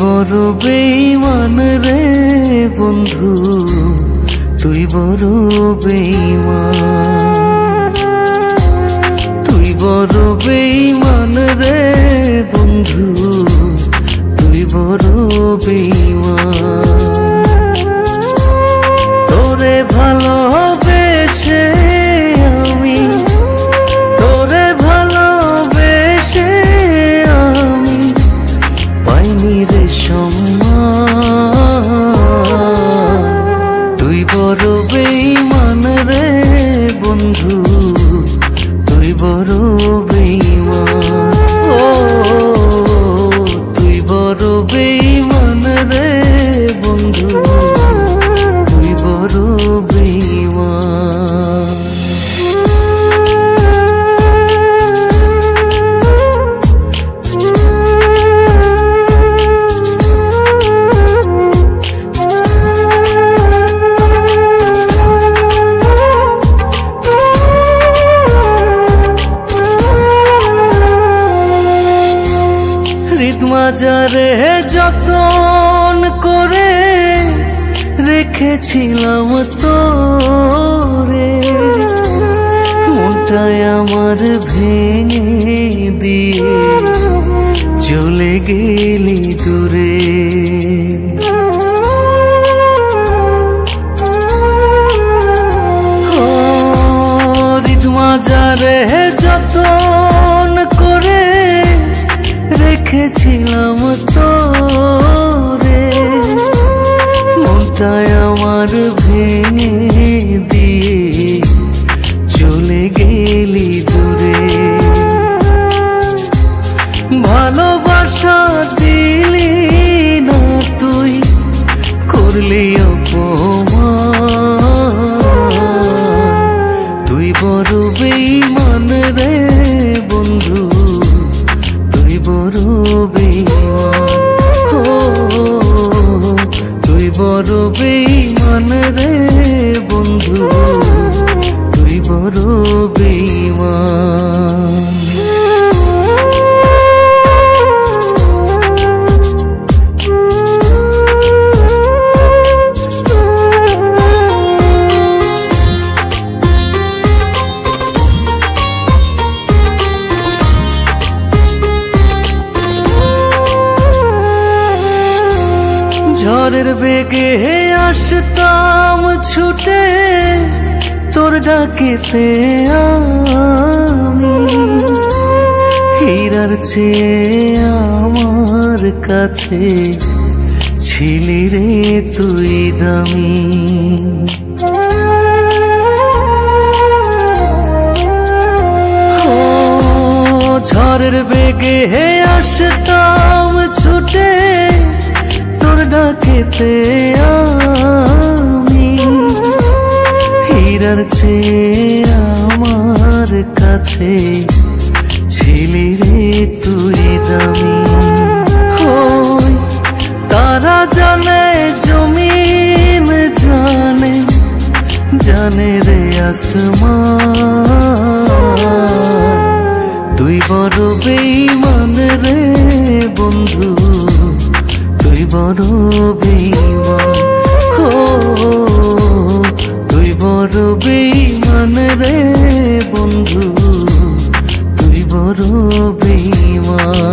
বড় বেঈমান রে বন্ধু, তুই বড় বেঈমান। তুই বড় বেঈমান রে বন্ধু, তুই বড় বেঈমান। তোরে ভালোবেসে আমি, তোরে ভালোবেসে আমি পাইনি রে সম্মান। তুই বড় বেঈমান রে বন্ধু, তুই বড় বেঈমান। ও তুই বড় বেঈমান রে বন্ধু, তুই বড় বেঈমান। মাজারে যতন করে রেখেছিলাম তোরে, মনটাই আমার ভেঙে দিয়ে চলে গেলি দূরে। মাজারে যতন করে রেখেছিলাম তোরে, মনটাই আমার ভেঙে দিয়ে চলে গেলি দূরে। ভালোবাসা দিলি না তুই, করলি অপমান। তুই বড় বেঈমান রে বন্ধু, তুই বড় বেঈমান। ও তুই বড় বেঈমান রে বন্ধু, তুই বড় বেঈমান। ঝড়ের বেগে আসতাম ছুটে তোর ডাকেতে আমি, হীরার চেয়ে আমার কাছে ছিলি রে তুই দামি। ঝড়ের বেগে আসতাম ছুটে তোর ডাকেতে আমি, হীরার চেয়ে আমার কাছে ছিলি রে তুই দামি। তারা জানে জমিন জানে, জানে রে আসমান। তুই বড় বেঈমান রে বন্ধু, তুই বড় বেঈমান। ও তুই বড় বেঈমান রে বন্ধু, তুই বড় বেঈমান।